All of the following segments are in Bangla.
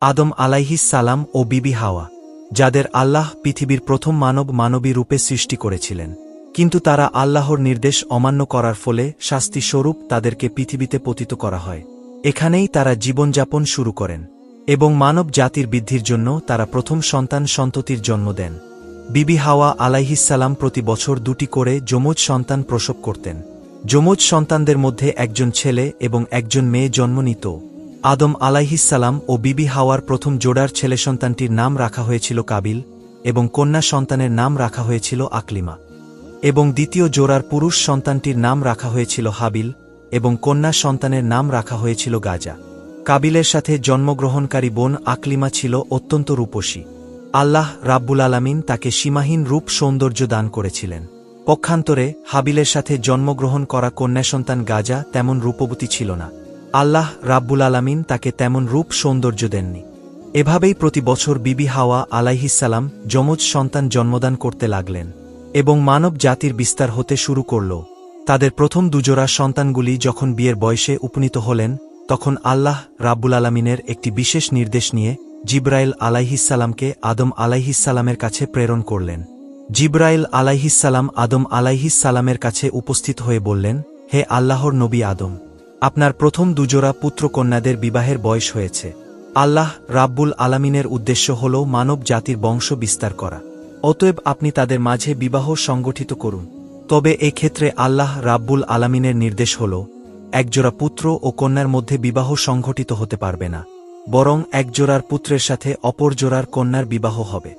আদম আলাইহিস সালাম ও বিবি হাওয়া, যাদের আল্লাহ পৃথিবীর প্রথম মানবী রূপে সৃষ্টি করেছিলেন, কিন্তু তারা আল্লাহর নির্দেশ অমান্য করার ফলে শাস্তিস্বরূপ তাদেরকে পৃথিবীতে পতিত করা হয়। এখানেই তারা জীবনযাপন শুরু করেন এবং মানব জাতির বৃদ্ধির জন্য তারা প্রথম সন্ততির জন্ম দেন। বিবি হাওয়া আলাইহিসসালাম প্রতি বছর 2টি করে যমজ সন্তান প্রসব করতেন। যমজ সন্তানদের মধ্যে একজন ছেলে এবং একজন মেয়ে জন্ম নিত। আদম আলাইহিসসালাম ও বিবি হাওয়ার প্রথম জোড়ার ছেলে সন্তানটির নাম রাখা হয়েছিল কাবিল এবং কন্যা সন্তানের নাম রাখা হয়েছিল আকলিমা, এবং দ্বিতীয় জোড়ার পুরুষ সন্তানটির নাম রাখা হয়েছিল হাবিল এবং কন্যা সন্তানের নাম রাখা হয়েছিল গাজা। কাবিলের সাথে জন্মগ্রহণকারী বোন আকলিমা ছিল অত্যন্ত রূপসী। আল্লাহ রাব্বুল আলামিন তাকে সীমাহীন রূপ সৌন্দর্য দান করেছিলেন। পক্ষান্তরে হাবিলের সাথে জন্মগ্রহণ করা কন্যা সন্তান গাজা তেমন রূপবতী ছিল না। আল্লাহ রাব্বুল আলামিন তাকে তেমন রূপ সৌন্দর্য দেননি। এভাবেই প্রতি বছর বিবি হাওয়া আলাইহিসসালাম যমজ সন্তান জন্মদান করতে লাগলেন এবং মানব জাতির বিস্তার হতে শুরু করল। তাদের প্রথম দুজোড়া সন্তানগুলি যখন বিয়ের বয়সে উপনীত হলেন, তখন আল্লাহ রাব্বুল আলামিনের একটি বিশেষ নির্দেশ নিয়ে জিবরাইল আলাইহিসসালামকে আদম আলাইহিসসালামের কাছে প্রেরণ করলেন। জিবরাইল আলাইহিসসালাম আদম আলাইহিসসালামের কাছে উপস্থিত হয়ে বললেন, হে আল্লাহর নবী আদম, আপনার প্রথম দুজোড়া পুত্রকন্যাদের বিবাহের বয়স হয়েছে। আল্লাহ রাব্বুল আলামিনের উদ্দেশ্য হল মানব জাতির বংশ বিস্তার করা। অতএব আপনি তাদের মাঝে বিবাহ সংগঠিত করুন। তবে এক্ষেত্রে আল্লাহ রাব্বুল আলামিনের নির্দেশ হল, একজোড়া পুত্র ও কন্যার মধ্যে বিবাহ সংঘটিত হতে পারবে না, বরং একজোড়ার পুত্রের সাথে অপর জোড়ার কন্যার বিবাহ হবে।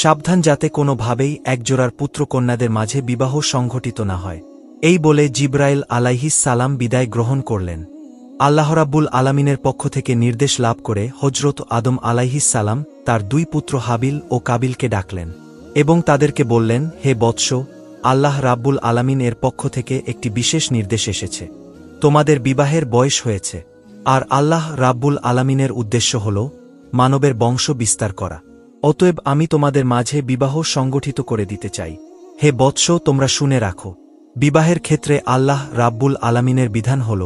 সাবধান যাতে কোনোভাবেই একজোড়ার পুত্রকন্যাদের মাঝে বিবাহ সংঘটিত না হয়। এই বলে জিবরাইল আলাইহিসসালাম বিদায় গ্রহণ করলেন। আল্লাহ রাব্বুল আলামিনের পক্ষ থেকে নির্দেশ লাভ করে হজরত আদম আলাইহিসসালাম তার 2 পুত্র হাবিল ও কাবিলকে ডাকলেন এবং তাদেরকে বললেন, হে বৎস, আল্লাহ রাব্বুল আলামিন এর পক্ষ থেকে একটি বিশেষ নির্দেশ এসেছে। তোমাদের বিবাহের বয়স হয়েছে, আর আল্লাহ রাব্বুল আলামিনের উদ্দেশ্য হল মানবের বংশ বিস্তার করা। অতএব আমি তোমাদের মাঝে বিবাহ সংগঠিত করে দিতে চাই। হে বৎস, তোমরা শুনে রাখো, বিবাহের ক্ষেত্রে আল্লাহ রাব্বুল আলামিনের বিধান হল,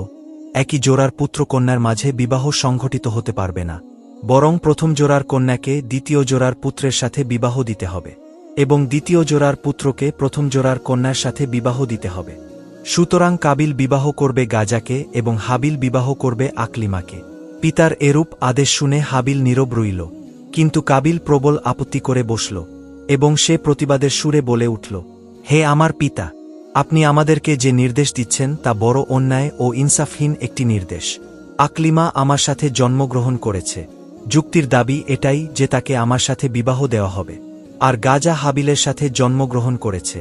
একই জোড়ার পুত্রকন্যার মাঝে বিবাহ সংঘটিত হতে পারবে না, বরং প্রথম জোড়ার কন্যাকে দ্বিতীয় জোড়ার পুত্রের সাথে বিবাহ দিতে হবে এবং দ্বিতীয় জোড়ার পুত্রকে প্রথম জোড়ার কন্যার সাথে বিবাহ দিতে হবে। সুতরাং কাবিল বিবাহ করবে গাজাকে এবং হাবিল বিবাহ করবে আকলিমাকে। পিতার এরূপ আদেশ শুনে হাবিল নীরব রইল, কিন্তু কাবিল প্রবল আপত্তি করে বসল এবং সে প্রতিবাদের সুরে বলে উঠল, হে আমার পিতা, আপনি আমাদেরকে যে নির্দেশ দিচ্ছেন তা বড় অন্যায় ও ইনসাফহীন একটি নির্দেশ। আকলিমা আমার সাথে জন্মগ্রহণ করেছে, যুক্তির দাবি এটাই যে তাকে আমার সাথে বিবাহ দেওয়া হবে, আর গাজা হাবিলের সাথে জন্মগ্রহণ করেছে,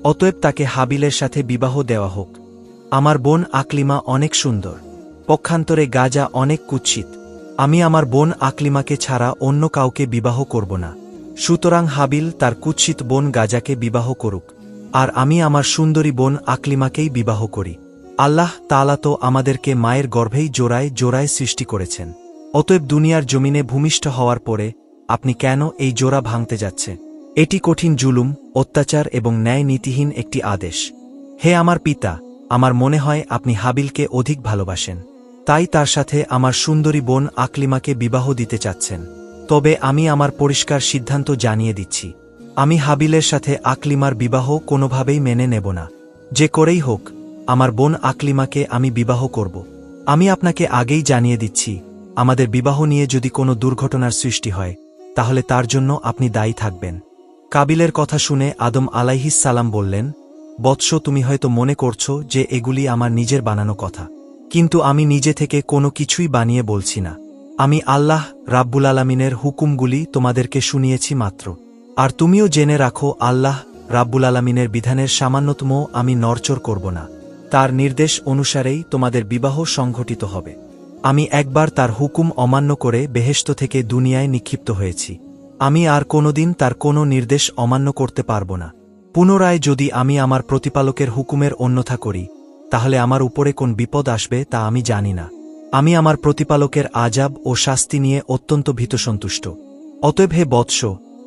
অতএব তাকে হাবিলের সাথে বিবাহ দেওয়া হোক। আমার বোন আকলিমা অনেক সুন্দর, পক্ষান্তরে গাজা অনেক কুৎসিত। আমি আমার বোন আকলিমাকে ছাড়া অন্য কাউকে বিবাহ করব না। সুতরাং হাবিল তার কুৎসিত বোন গাজাকে বিবাহ করুক, আর আমি আমার সুন্দরী বোন আকলিমাকেই বিবাহ করি। আল্লাহ তাআলা তো আমাদেরকে মায়ের গর্ভেই জোড়ায় জোড়ায় সৃষ্টি করেছেন। অতএব দুনিয়ার জমিনে ভূমিষ্ঠ হওয়ার পরে আপনি কেন এই জোড়া ভাঙতে যাচ্ছে? এটি কঠিন জুলুম, অত্যাচার এবং ন্যায় নীতিহীন একটি আদেশ। হে আমার পিতা, আমার মনে হয় আপনি হাবিলকে অধিক ভালোবাসেন, তাই তার সাথে আমার সুন্দরী বোন আকলিমাকে বিবাহ দিতে চাচ্ছেন। তবে আমি আমার পরিষ্কার সিদ্ধান্ত জানিয়ে দিচ্ছি, আমি হাবিলের সাথে আকলিমার বিবাহ কোনোভাবেই মেনে নেব না। যে করেই হোক, আমার বোন আকলিমাকে আমি বিবাহ করব। আমি আপনাকে আগেই জানিয়ে দিচ্ছি, আমাদের বিবাহ নিয়ে যদি কোনো দুর্ঘটনার সৃষ্টি হয়, তাহলে তার জন্য আপনি দায়ী থাকবেন। কাবিলের কথা শুনে আদম আলাইহিসসালাম বললেন, বৎস, তুমি হয়তো মনে করছো যে এগুলি আমার নিজের বানানো কথা, কিন্তু আমি নিজে থেকে কোনো কিছুই বানিয়ে বলছি না। আমি আল্লাহ রাব্বুল আলামিনের হুকুমগুলি তোমাদেরকে শুনিয়েছি মাত্র। আর তুমিও জেনে রাখো, আল্লাহ রাব্বুল আলামিনের বিধানের সামান্যতমও আমি নড়চড় করব না। তার নির্দেশ অনুসারেই তোমাদের বিবাহ সংঘটিত হবে। আমি একবার তার হুকুম অমান্য করে বেহেশত থেকে দুনিয়ায় নিক্ষিপ্ত হয়েছি। আমি আর কোনোদিন তার কোনো নির্দেশ অমান্য করতে পারব না। পুনরায় যদি আমি আমার প্রতিপালকের হুকুমের অন্যথা করি, তাহলে আমার উপরে কোন বিপদ আসবে তা আমি জানি না। আমি আমার প্রতিপালকের আযাব ও শাস্তি নিয়ে অত্যন্ত ভীতসন্তুষ্ট। অতএব হে বৎস,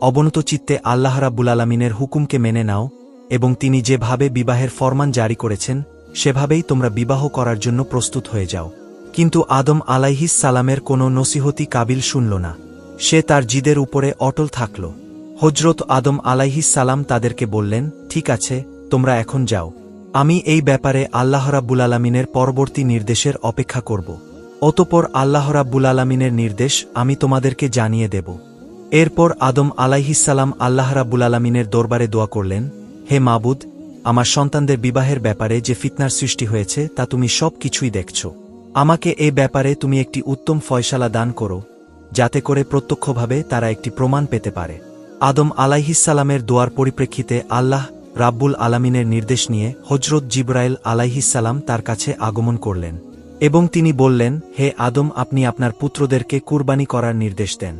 অবনত চিত্তে আল্লাহ রাব্বুল আলামিনের হুকুমকে মেনে নাও এবং তিনি যেভাবে বিবাহের ফরমান জারি করেছেন সেভাবেই তোমরা বিবাহ করার জন্য প্রস্তুত হয়ে যাও। কিন্তু আদম আলাইহিসসালামের কোনো নসিহতি কাবিল শুনল না। সে তার জিদের উপরে অটল থাকল। হজরত আদম আলাইহিসসালাম তাদেরকে বললেন, ঠিক আছে, তোমরা এখন যাও। আমি এই ব্যাপারে আল্লাহ রাব্বুল আলামিনের পরবর্তী নির্দেশের অপেক্ষা করব। অতঃপর আল্লাহ রাব্বুল আলামিনের নির্দেশ আমি তোমাদেরকে জানিয়ে দেব। এরপর আদম আলাইহিসসালাম আল্লাহ রাব্বুল আলামিনের দরবারে দোয়া করলেন, হে মাবুদ, আমার সন্তানদের বিবাহের ব্যাপারে যে ফিতনার সৃষ্টি হয়েছে তা তুমি সব কিছুই দেখছ। আমাকে এ ব্যাপারে তুমি একটি উত্তম ফয়সালা দান করো, যাতে করে প্রত্যক্ষভাবে তারা একটি প্রমাণ পেতে পারে। আদম আলাইহিসসালামের দোয়ার পরিপ্রেক্ষিতে আল্লাহ রাব্বুল আলামিনের নির্দেশ নিয়ে হজরত জিবরাইল আলাইহিসসালাম তার কাছে আগমন করলেন এবং তিনি বললেন, হে আদম, আপনি আপনার পুত্রদেরকে কুরবানি করার নির্দেশ দেন।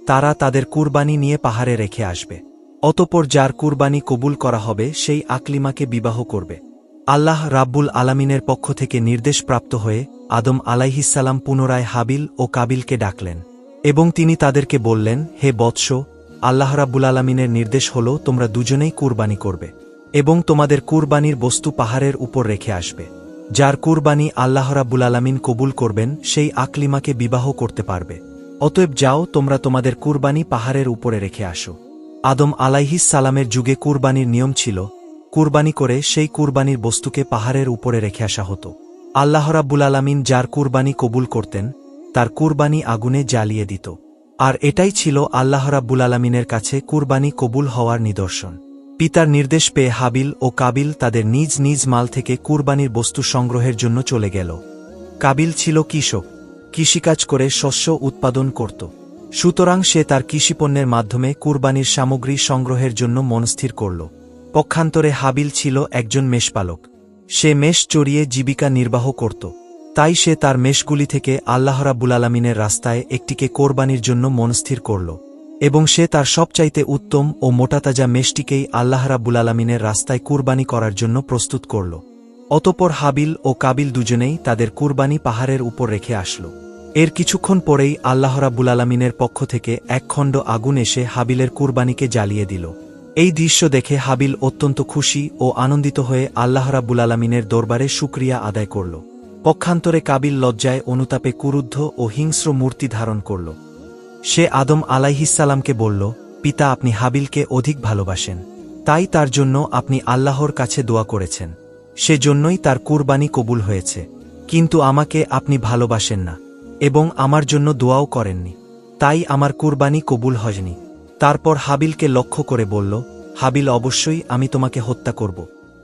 তারা তাদের কুরবানি নিয়ে পাহাড়ে রেখে আসবে। অতঃপর যার কুরবানি কবুল করা হবে সেই আকলিমাকে বিবাহ করবে। আল্লাহ রাব্বুল আলামিনের পক্ষ থেকে নির্দেশ প্রাপ্ত হয়ে আদম আলাইহিসসালাম পুনরায় হাবিল ও কাবিলকে ডাকলেন এবং তিনি তাদেরকে বললেন, হে বৎস, আল্লাহ রাব্বুল আলামিনের নির্দেশ হল তোমরা দুজনেই কুরবানি করবে এবং তোমাদের কুরবানির বস্তু পাহাড়ের উপর রেখে আসবে। যার কুরবানি আল্লাহ রাব্বুল আলামিন কবুল করবেন সেই আকলিমাকে বিবাহ করতে পারবে। অতএব যাও, তোমরা তোমাদের কুরবানি পাহাড়ের উপরে রেখে আসো। আদম আলাইহিসসালামের যুগে কুরবানির নিয়ম ছিল, কুরবানি করে সেই কুরবানির বস্তুকে পাহাড়ের উপরে রেখে আসা হতো। আল্লাহ রাব্বুল আলামিন যার কুরবানি কবুল করতেন তার কুরবানি আগুনে জ্বালিয়ে দিত। আর এটাই ছিল আল্লাহ রাব্বুল আলামিনের কাছে কুরবানি কবুল হওয়ার নিদর্শন। পিতার নির্দেশ পেয়ে হাবিল ও কাবিল তাদের নিজ নিজ মাল থেকে কুরবানির বস্তু সংগ্রহের জন্য চলে গেল। কাবিল ছিল কৃষক, কৃষিকাজ করে শস্য উৎপাদন করত। সুতরাং সে তার কৃষিপণ্যের মাধ্যমে কুরবানির সামগ্রী সংগ্রহের জন্য মনস্থির করল। পক্ষান্তরে হাবিল ছিল একজন মেষপালক। সে মেষ চড়িয়ে জীবিকা নির্বাহ করত। তাই সে তার মেষগুলি থেকে আল্লাহ রাব্বুল আলামিনের রাস্তায় একটিকে কোরবানির জন্য মনস্থির করল এবং সে তার সবচাইতে উত্তম ও মোটাতাজা মেষটিকেই আল্লাহ রাব্বুল আলামিনের রাস্তায় কুরবানি করার জন্য প্রস্তুত করল। অতঃপর হাবিল ও কাবিল দুজনেই তাদের কুরবানি পাহাড়ের উপর রেখে আসল। এর কিছুক্ষণ পরেই আল্লাহ রাব্বুল আলামিনের পক্ষ থেকে এক খণ্ড আগুন এসে হাবিলের কুরবানিকে জ্বালিয়ে দিল। এই দৃশ্য দেখে হাবিল অত্যন্ত খুশি ও আনন্দিত হয়ে আল্লাহ রাব্বুল আলামিনের দরবারে শুকরিয়া আদায় করল। পক্ষান্তরে কাবিল লজ্জায় অনুতাপে কুরুদ্ধ ও হিংস্র মূর্তি ধারণ করল। সে আদম আলাইহিসসালামকে বলল, পিতা, আপনি হাবিলকে অধিক ভালোবাসেন, তাই তার জন্য আপনি আল্লাহর কাছে দোয়া করেছেন, সেজন্যই তার কুরবানি কবুল হয়েছে। কিন্তু আমাকে আপনি ভালোবাসেন না এবং আমার জন্য দোয়াও করেননি, তাই আমার কুরবানি কবুল হয়নি। তারপর হাবিলকে লক্ষ্য করে বলল, হাবিল, অবশ্যই আমি তোমাকে হত্যা করব।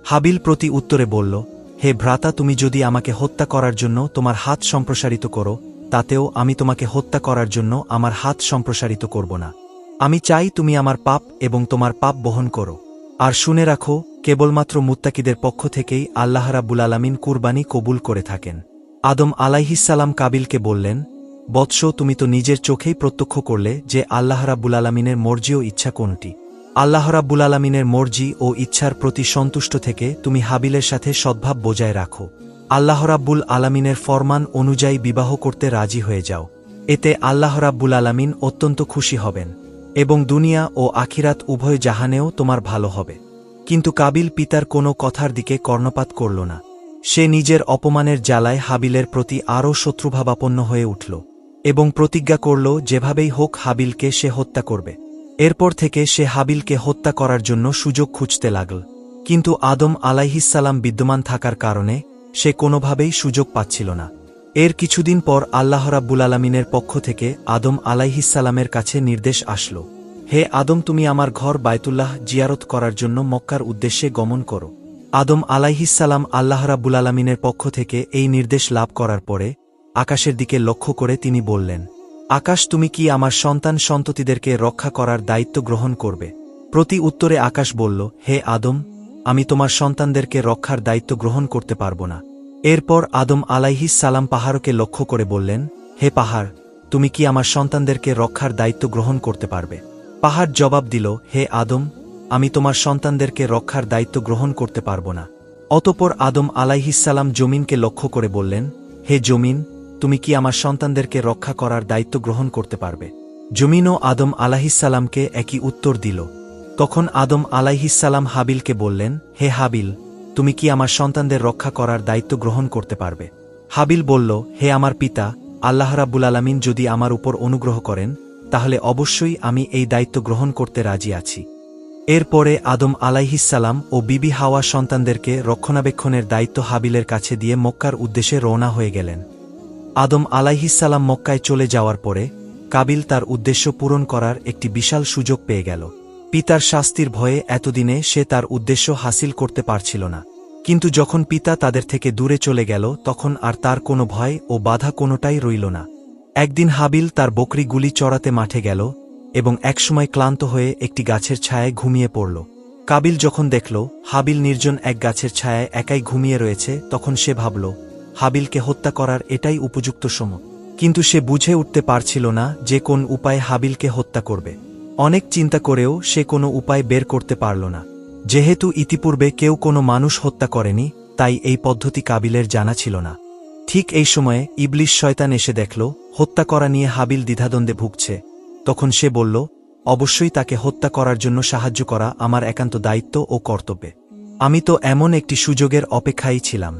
হাবিল প্রতি উত্তরে বলল, হে ভ্রাতা, তুমি যদি আমাকে হত্যা করার জন্য তোমার হাত সম্প্রসারিত করো, তাতেও আমি তোমাকে হত্যা করার জন্য আমার হাত সম্প্রসারিত করব না। আমি চাই তুমি আমার পাপ এবং তোমার পাপ বহন করো। আর শুনে রাখো, কেবলমাত্র মুত্তাকিদের পক্ষ থেকেই আল্লাহ রাব্বুল আলামিন কুরবানি কবুল করে থাকেন। আদম আলাইহিসসালাম কাবিলকে বললেন, বৎস, তুমি তো নিজের চোখেই প্রত্যক্ষ করলে যে আল্লাহ রাব্বুল আলামিনের মর্জি ও ইচ্ছা কোনটি। আল্লাহ রাব্বুল আলামিনের মর্জি ও ইচ্ছার প্রতি সন্তুষ্ট থেকে তুমি হাবিলের সাথে সদ্ভাব বজায় রাখো। আল্লাহ রাব্বুল আলামিনের ফরমান অনুযায়ী বিবাহ করতে রাজি হয়ে যাও। এতে আল্লাহ রাব্বুল আলামিন অত্যন্ত খুশি হবেন এবং দুনিয়া ও আখিরাত উভয় জাহানেও তোমার ভালো হবে। কিন্তু কাবিল পিতার কোনো কথার দিকে কর্ণপাত করল না। সে নিজের অপমানের জ্বালায় হাবিলের প্রতি আরও শত্রুভাবাপন্ন হয়ে উঠল এবং প্রতিজ্ঞা করল যেভাবেই হোক হাবিলকে সে হত্যা করবে। এরপর থেকে সে হাবিলকে হত্যা করার জন্য সুযোগ খুঁজতে লাগল, কিন্তু আদম আলাইহিসসালাম বিদ্যমান থাকার কারণে সে কোনোভাবেই সুযোগ পাচ্ছিল না। এর কিছুদিন পর আল্লাহ রাব্বুল আলামিনের পক্ষ থেকে আদম আলাইহিসসালামের কাছে নির্দেশ আসল, হে আদম, তুমি আমার ঘর বায়তুল্লাহ জিয়ারত করার জন্য মক্কার উদ্দেশ্যে গমন করো। আদম আলাইহিসসালাম আল্লাহ রাব্বুল আলামিনের পক্ষ থেকে এই নির্দেশ লাভ করার পরে আকাশের দিকে লক্ষ্য করে তিনি বললেন, আকাশ, তুমি কি আমার সন্তান সন্ততিদেরকে রক্ষা করার দায়িত্ব গ্রহণ করবে? প্রতি উত্তরে আকাশ বলল, হে আদম, আমি তোমার সন্তানদেরকে রক্ষার দায়িত্ব গ্রহণ করতে পারব না। এরপর আদম আলাইহিসসালাম পাহাড়কে লক্ষ্য করে বললেন, হে পাহাড়, তুমি কি আমার সন্তানদেরকে রক্ষার দায়িত্ব গ্রহণ করতে পারবে? পাহাড় জবাব দিল, হে আদম, আমি তোমার সন্তানদেরকে রক্ষার দায়িত্ব গ্রহণ করতে পারব না। অতঃপর আদম আলাইহিসসালাম জমিনকে লক্ষ্য করে বললেন, হে জমিন, তুমি কি আমার সন্তানদেরকে রক্ষা করার দায়িত্ব গ্রহণ করতে পারবে? জমিনও আদম আলাইহিসসালামকে একই উত্তর দিল। তখন আদম আলাইহিসসালাম হাবিলকে বললেন, হে হাবিল, তুমি কি আমার সন্তানদের রক্ষা করার দায়িত্ব গ্রহণ করতে পারবে? হাবিল বলল, হে আমার পিতা, আল্লাহ রাব্বুল আলামিন যদি আমার উপর অনুগ্রহ করেন তাহলে অবশ্যই আমি এই দায়িত্ব গ্রহণ করতে রাজি আছি। এরপরে আদম আলাইহিসসালাম ও বিবি হাওয়া সন্তানদেরকে রক্ষণাবেক্ষণের দায়িত্ব হাবিলের কাছে দিয়ে মক্কার উদ্দেশ্যে রওনা হয়ে গেলেন। আদম আলাইহিসসালাম মক্কায় চলে যাওয়ার পরে কাবিল তার উদ্দেশ্য পূরণ করার একটি বিশাল সুযোগ পেয়ে গেল। পিতার শাস্তির ভয়ে এতদিনে সে তার উদ্দেশ্য হাসিল করতে পারছিল না, কিন্তু যখন পিতা তাদের থেকে দূরে চলে গেল তখন আর তার কোনো ভয় ও বাধা কোনোটাই রইল না। একদিন হাবিল তার বকরিগুলি চড়াতে মাঠে গেল এবং একসময় ক্লান্ত হয়ে একটি গাছের ছায়ায় ঘুমিয়ে পড়ল। কাবিল যখন দেখল হাবিল নির্জন এক গাছের ছায়ায় একাই ঘুমিয়ে রয়েছে, তখন সে ভাবল হাবিলকে হত্যা করার এটাই উপযুক্ত সময়। কিন্তু সে বুঝে উঠতে পারছিল না যে কোন উপায়ে হাবিলকে হত্যা করবে। অনেক চিন্তা করেও সে কোনো উপায় বের করতে পারল না। যেহেতু ইতিপূর্বে কেউ কোনো মানুষ হত্যা করেনি, তাই এই পদ্ধতি কাবিলের জানা ছিল না। ঠিক এই সময়ে ইবলিশ শয়তান এসে দেখল হত্যা করা নিয়ে হাবিল দ্বিধাদ্বন্দ্বে ভুগছে। তখন সে বলল, অবশ্যই তাকে হত্যা করার জন্য সাহায্য করা আমার একান্ত দায়িত্ব ও কর্তব্য। আমি তো এমন একটি সুযোগের অপেক্ষায় ছিলাম।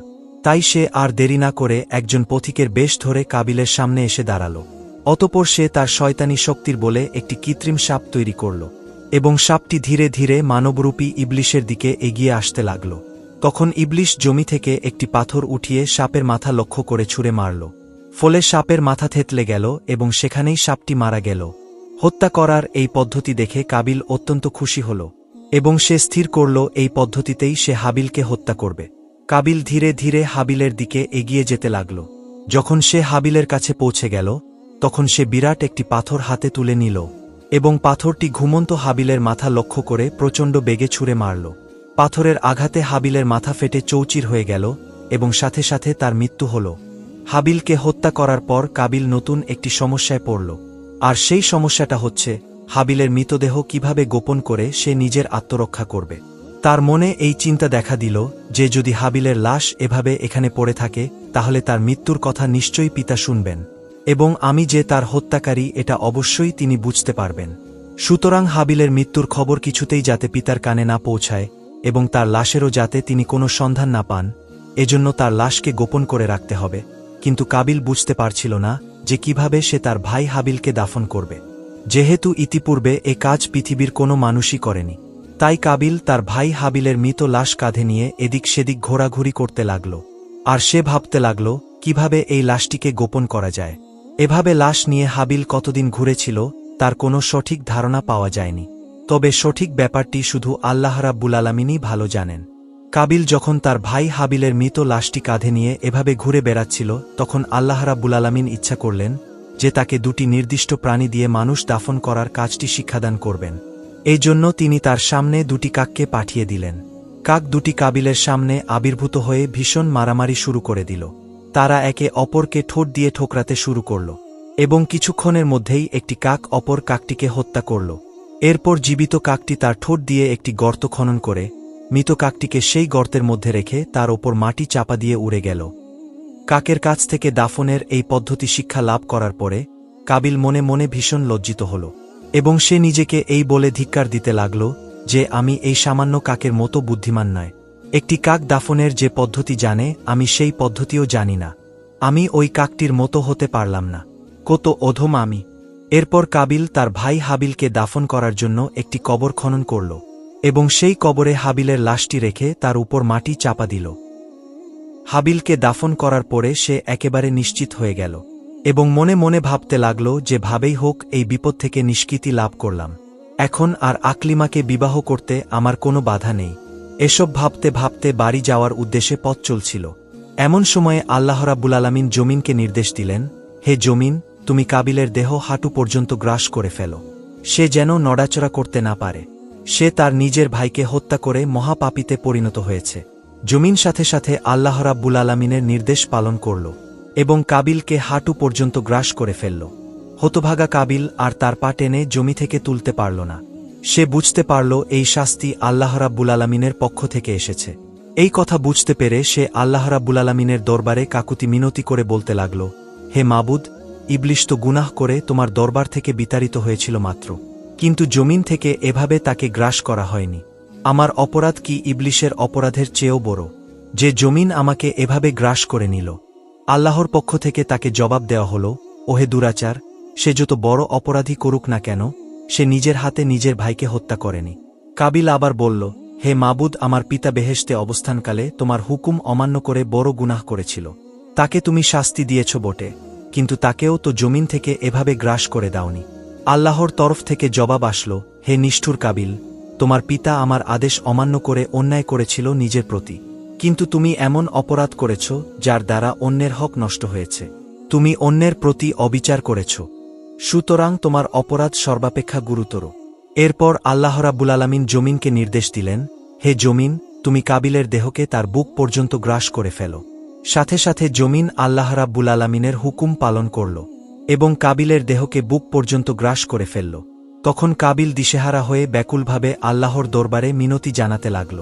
তাই সে আর দেরি না করে একজন পথিকের বেশ ধরে কাবিলের সামনে এসে দাঁড়াল। অতঃপর সে তার শয়তানি শক্তির বলে একটি কৃত্রিম সাপ তৈরি করল এবং সাপটি ধীরে ধীরে মানবরূপী ইবলিশের দিকে এগিয়ে আসতে লাগল। তখন ইবলিশ জমি থেকে একটি পাথর উঠিয়ে সাপের মাথা লক্ষ্য করে ছুঁড়ে মারল। ফলে সাপের মাথা থেতলে গেল এবং সেখানেই সাপটি মারা গেল। হত্যা করার এই পদ্ধতি দেখে কাবিল অত্যন্ত খুশি হল এবং সে স্থির করল এই পদ্ধতিতেই সে হাবিলকে হত্যা করবে। কাবিল ধীরে ধীরে হাবিলের দিকে এগিয়ে যেতে লাগল। যখন সে হাবিলের কাছে পৌঁছে গেল তখন সে বিরাট একটি পাথর হাতে তুলে নিল এবং পাথরটি ঘুমন্ত হাবিলের মাথা লক্ষ্য করে প্রচণ্ড বেগে ছুঁড়ে মারল। পাথরের আঘাতে হাবিলের মাথা ফেটে চৌচির হয়ে গেল এবং সাথে সাথে তার মৃত্যু হল। হাবিলকে হত্যা করার পর কাবিল নতুন একটি সমস্যায় পড়ল, আর সেই সমস্যাটা হচ্ছে হাবিলের মৃতদেহ কিভাবে গোপন করে সে নিজের আত্মরক্ষা করবে। তার মনে এই চিন্তা দেখা দিল যে যদি হাবিলের লাশ এভাবে এখানে পড়ে থাকে তাহলে তার মৃত্যুর কথা নিশ্চয়ই পিতা শুনবেন এবং আমি যে তার হত্যাকারী এটা অবশ্যই তিনি বুঝতে পারবেন। সুতরাং হাবিলের মৃত্যুর খবর কিছুতেই যাতে পিতার কানে না পৌঁছায় এবং তার লাশেরও যাতে তিনি কোনো সন্ধান না পান, এজন্য তার লাশকে গোপন করে রাখতে হবে। কিন্তু কাবিল বুঝতে পারছিল না যে কিভাবে সে তার ভাই হাবিলকে দাফন করবে, যেহেতু ইতিপূর্বে এ কাজ পৃথিবীর কোনো মানুষই করেনি। তাই কাবিল তার ভাই হাবিলের মৃত লাশ কাঁধে নিয়ে এদিক সেদিক ঘোরাঘুরি করতে লাগল, আর সে ভাবতে লাগল কিভাবে এই লাশটিকে গোপন করা যায়। এভাবে লাশ নিয়ে হাবিল কতদিন ঘুরেছিল তার কোনো সঠিক ধারণা পাওয়া যায়নি, তবে সঠিক ব্যাপারটি শুধু আল্লাহ রাব্বুল আলামিনই ভালো জানেন। কাবিল যখন তার ভাই হাবিলের মৃত লাশটি কাঁধে নিয়ে এভাবে ঘুরে বেড়াচ্ছিল তখন আল্লাহ রাব্বুল আলামিন ইচ্ছা করলেন যে তাকে দুটি নির্দিষ্ট প্রাণী দিয়ে মানুষ দাফন করার কাজটি শিক্ষাদান করবেন। এই জন্য তিনি তার সামনে দুটি কাককে পাঠিয়ে দিলেন। কাক দুটি কাবিলের সামনে আবির্ভূত হয়ে ভীষণ মারামারি শুরু করে দিল। তারা একে অপরকে ঠোঁট দিয়ে ঠোকরাতে শুরু করল এবং কিছুক্ষণের মধ্যেই একটি কাক অপর কাকটিকে হত্যা করল। এরপর জীবিত কাকটি তার ঠোঁট দিয়ে একটি গর্ত খনন করে মৃত কাকটিকে সেই গর্তের মধ্যে রেখে তার ওপর মাটি চাপা দিয়ে উড়ে গেল। কাকের কাছ থেকে দাফনের এই পদ্ধতি শিক্ষা লাভ করার পরে কাবিল মনে মনে ভীষণ লজ্জিত হল এবং সে নিজেকে এই বলে ধিক্কার দিতে লাগল যে আমি এই সামান্য কাকের মতো বুদ্ধিমান নয়। একটি কাক দাফনের যে পদ্ধতি জানে আমি সেই পদ্ধতিও জানি না। আমি ওই কাকটির মতো হতে পারলাম না। কত অধম আমি। এরপর কাবিল তার ভাই হাবিলকে দাফন করার জন্য একটি কবর খনন করল এবং সেই কবরে হাবিলের লাশটি রেখে তার উপর মাটি চাপা দিল। হাবিলকে দাফন করার পরে সে একেবারে নিশ্চিত হয়ে গেল এবং মনে মনে ভাবতে লাগল যে ভাবেই হোক এই বিপদ থেকে নিষ্কৃতি লাভ করলাম। এখন আর আকলিমাকে বিবাহ করতে আমার কোনো বাধা নেই। এসব ভাবতে ভাবতে বাড়ি যাওয়ার উদ্দেশ্যে পথ চলছিল। এমন সময়ে আল্লাহ রাব্বুল আলামিন জমিনকে নির্দেশ দিলেন, হে জমিন, তুমি কাবিলের দেহ হাঁটু পর্যন্ত গ্রাস করে ফেলো, সে যেন নড়াচড়া করতে না পারে। সে তার নিজের ভাইকে হত্যা করে মহাপাপীতে পরিণত হয়েছে। জমিন সাথে সাথে আল্লাহ রাব্বুল আলামিনের নির্দেশ পালন করল এবং কাবিলকে হাঁটু পর্যন্ত গ্রাস করে ফেলল। হতভাগা কাবিল আর তার পা টেনে জমি থেকে তুলতে পারল না। সে বুঝতে পারল এই শাস্তি আল্লাহ রাব্বুল আলামিনের পক্ষ থেকে এসেছে। এই কথা বুঝতে পেরে সে আল্লাহ রাব্বুল আলামিনের দরবারে কাকুতি মিনতি করে বলতে লাগল, হে মাবুদ, ইবলিশ তো গুনাহ করে তোমার দরবার থেকে বিতাড়িত হয়েছিল মাত্র, কিন্তু জমিন থেকে এভাবে তাকে গ্রাস করা হয়নি। আমার অপরাধ কি ইবলিশের অপরাধের চেয়েও বড় যে জমিন আমাকে এভাবে গ্রাস করে নিল? আল্লাহর পক্ষ থেকে তাকে জবাব দেওয়া হল, ওহে দুরাচার, সে যত বড় অপরাধী করুক না কেন সে নিজের হাতে নিজের ভাইকে হত্যা করেনি। কাবিল আবার বলল, হে মাবুদ, আমার পিতা বেহেশতে অবস্থানকালে তোমার হুকুম অমান্য করে বড় গুনাহ করেছিল। তাকে তুমি শাস্তি দিয়েছ বটে, কিন্তু তাকেও তো জমিন থেকে এভাবে গ্রাস করে দাওনি। আল্লাহর তরফ থেকে জবাব আসল, হে নিষ্ঠুর কাবিল, তোমার পিতা আমার আদেশ অমান্য করে অন্যায় করেছিল নিজের প্রতি, কিন্তু তুমি এমন অপরাধ করেছ যার দ্বারা অন্যের হক নষ্ট হয়েছে। তুমি অন্যের প্রতি অবিচার করেছ, সুতরাং তোমার অপরাধ সর্বাপেক্ষা গুরুতর। এরপর আল্লাহ রাব্বুল আলামিন জমিনকে নির্দেশ দিলেন, হে জমিন, তুমি কাবিলের দেহকে তার বুক পর্যন্ত গ্রাস করে ফেলো। সাথে সাথে জমিন আল্লাহ রাব্বুল আলামিনের হুকুম পালন করল এবং কাবিলের দেহকে বুক পর্যন্ত গ্রাস করে ফেলল। তখন কাবিল দিশেহারা হয়ে ব্যাকুলভাবে আল্লাহর দরবারে মিনতি জানাতে লাগল,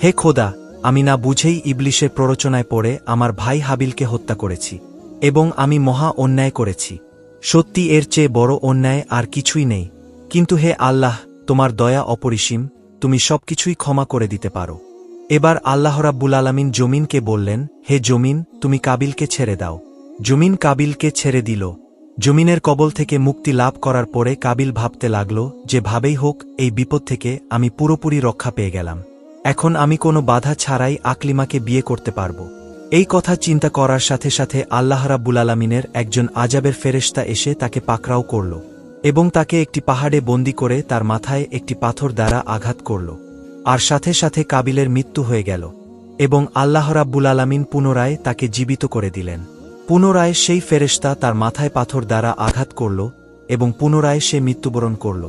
হে খোদা, আমি না বুঝেই ইবলিশের প্ররোচনায় পড়ে আমার ভাই হাবিলকে হত্যা করেছি এবং আমি মহা অন্যায় করেছি। সত্যি এর চেয়ে বড় অন্যায় আর কিছুই নেই। কিন্তু হে আল্লাহ, তোমার দয়া অপরিসীম, তুমি সবকিছুই ক্ষমা করে দিতে পারো। এবার আল্লাহ রাব্বুল আলামিন জমিনকে বললেন, হে জমিন, তুমি কাবিলকে ছেড়ে দাও। জমিন কাবিলকে ছেড়ে দিল। জমিনের কবল থেকে মুক্তি লাভ করার পরে কাবিল ভাবতে লাগল যে ভাবেই হোক এই বিপদ থেকে আমি পুরোপুরি রক্ষা পেয়ে গেলাম। এখন আমি কোনো বাধা ছাড়াই আকলিমাকে বিয়ে করতে পারব। এই কথা চিন্তা করার সাথে সাথে আল্লাহ রাব্বুল আলামিনের একজন আজাবের ফেরেশতা এসে তাকে পাকড়াও করল এবং তাকে একটি পাহাড়ে বন্দী করে তার মাথায় একটি পাথর দ্বারা আঘাত করল। আর সাথে সাথে কাবিলের মৃত্যু হয়ে গেল এবং আল্লাহ রাব্বুল আলামিন পুনরায় তাকে জীবিত করে দিলেন। পুনরায় সেই ফেরেশতা তার মাথায় পাথর দ্বারা আঘাত করল এবং পুনরায় সে মৃত্যুবরণ করল।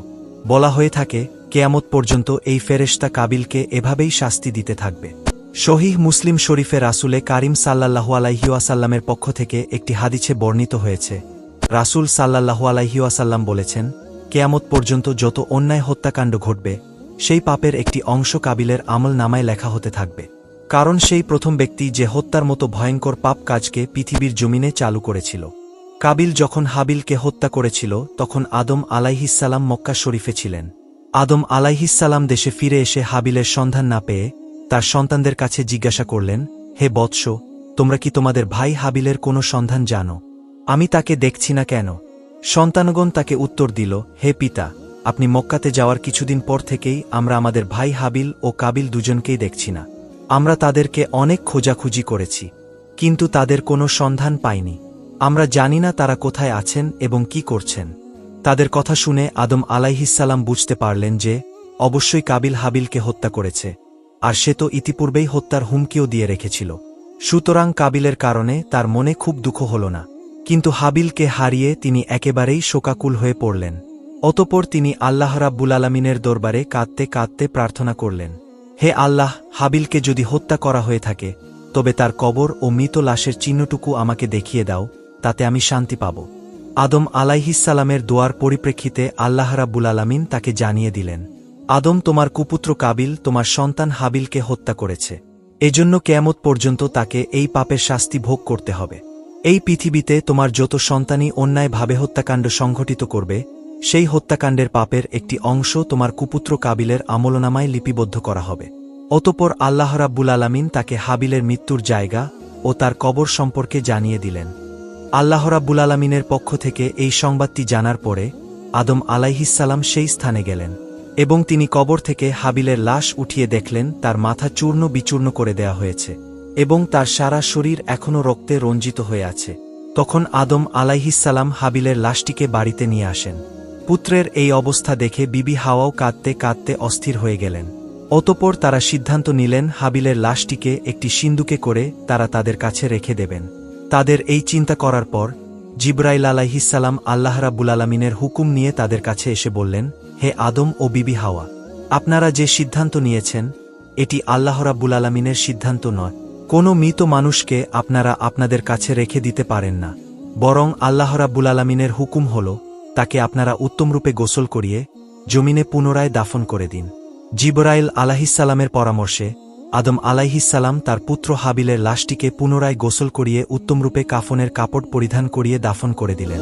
বলা হয়ে থাকে, কেয়ামত পর্যন্ত এই ফেরেশতা কাবিলকে এভাবেই শাস্তি দিতে থাকবে। সহিহ মুসলিম শরীফে রাসূলে কারীম সাল্লাল্লাহু আলাইহি ওয়াসাল্লামের পক্ষ থেকে একটি হাদিসে বর্ণিত হয়েছে, রাসূল সাল্লাল্লাহু আলাইহি ওয়াসাল্লাম বলেছেন, কেয়ামত পর্যন্ত যত অন্যায় হত্যাকাণ্ড ঘটবে সেই পাপের একটি অংশ কাবিলের আমল নামায় লেখা হতে থাকবে। কারণ সেই প্রথম ব্যক্তি যে হত্যার মতো ভয়ঙ্কর পাপ কাজকে পৃথিবীর জমিনে চালু করেছিল। কাবিল যখন হাবিলকে হত্যা করেছিল তখন আদম আলাইহিসসালাম মক্কা শরীফে ছিলেন। আদম আলাইহিসসালাম দেশে ফিরে এসে হাবিলের সন্ধান না পেয়ে তার সন্তানদের কাছে জিজ্ঞাসা করলেন, হে বৎস, তোমরা কি তোমাদের ভাই হাবিলের কোনো সন্ধান জানো? আমি তাকে দেখছি না কেন? সন্তানগণ তাকে উত্তর দিল, হে পিতা, আপনি মক্কাতে যাওয়ার কিছুদিন পর থেকেই আমরা আমাদের ভাই হাবিল ও কাবিল দুজনকেই দেখছি না। আমরা তাদেরকে অনেক খোঁজাখুঁজি করেছি, কিন্তু তাদের কোনো সন্ধান পাইনি। আমরা জানি না তারা কোথায় আছেন এবং কি করছেন। তাদের কথা শুনে আদম আলাইহিসসালাম বুঝতে পারলেন যে অবশ্যই কাবিল হাবিলকে হত্যা করেছে, আর সে তো ইতিপূর্বেই হত্যার হুমকিও দিয়ে রেখেছিল। সুতরাং কাবিলের কারণে তার মনে খুব দুঃখ হল না, কিন্তু হাবিলকে হারিয়ে তিনি একেবারেই শোকাকুল হয়ে পড়লেন। অতঃপর তিনি আল্লাহ রাব্বুল আলামিনের দরবারে কাঁদতে কাঁদতে প্রার্থনা করলেন, হে আল্লাহ, হাবিলকে যদি হত্যা করা হয়ে থাকে তবে তার কবর ও মৃত লাশের চিহ্নটুকু আমাকে দেখিয়ে দাও, তাতে আমি শান্তি পাব। আদম আলাইহিসসালামের দোয়ার পরিপ্রেক্ষিতে আল্লাহ রাব্বুল আলামিন তাকে জানিয়ে দিলেন, আদম, তোমার কুপুত্র কাবিল তোমার সন্তান হাবিলকে হত্যা করেছে। এজন্য কিয়ামত পর্যন্ত তাকে এই পাপের শাস্তি ভোগ করতে হবে। এই পৃথিবীতে তোমার যত সন্তানই অন্যায়ভাবে হত্যাকাণ্ড সংঘটিত করবে সেই হত্যাকাণ্ডের পাপের একটি অংশ তোমার কুপুত্র কাবিলের আমলনামায় লিপিবদ্ধ করা হবে। অতঃপর আল্লাহ রাব্বুল আলামিন তাকে হাবিলের মৃত্যুর জায়গা ও তার কবর সম্পর্কে জানিয়ে দিলেন। আল্লাহ রাব্বুল আলামিনের পক্ষ থেকে এই সংবাদটি জানার পরে আদম আলাইহিসসালাম সেই স্থানে গেলেন এবং তিনি কবর থেকে হাবিলের লাশ উঠিয়ে দেখলেন তার মাথা চূর্ণ বিচূর্ণ করে দেয়া হয়েছে এবং তার সারা শরীর এখনও রক্তে রঞ্জিত হয়ে আছে। তখন আদম আলাইহিসসালাম হাবিলের লাশটিকে বাড়িতে নিয়ে আসেন। পুত্রের এই অবস্থা দেখে বিবি হাওয়াও কাঁদতে কাঁদতে অস্থির হয়ে গেলেন। অতঃপর তারা সিদ্ধান্ত নিলেন হাবিলের লাশটিকে একটি সিন্দুকে করে তারা তাদের কাছে রেখে দেবেন। তাদের এই চিন্তা করার পর জিবরাইল আলাইহিসসালাম আল্লাহ রাব্বুল আলামিনের হুকুম নিয়ে তাদের কাছে এসে বললেন, হে আদম ও বিবি হাওয়া, আপনারা যে সিদ্ধান্ত নিয়েছেন এটি আল্লাহ রাব্বুল আলামিনের সিদ্ধান্ত নয়। কোনো মৃত মানুষকে আপনারা আপনাদের কাছে রেখে দিতে পারেন না, বরং আল্লাহ রাব্বুল আলামিনের হুকুম হল তাকে আপনারা উত্তমরূপে গোসল করিয়ে জমিনে পুনরায় দাফন করে দিন। জিবরাইল আলাইহিসসালামের পরামর্শে আদম আলাইহিসসালাম তার পুত্র হাবিলের লাশটিকে পুনরায় গোসল করিয়ে উত্তমরূপে কাফনের কাপড় পরিধান করিয়ে দাফন করে দিলেন।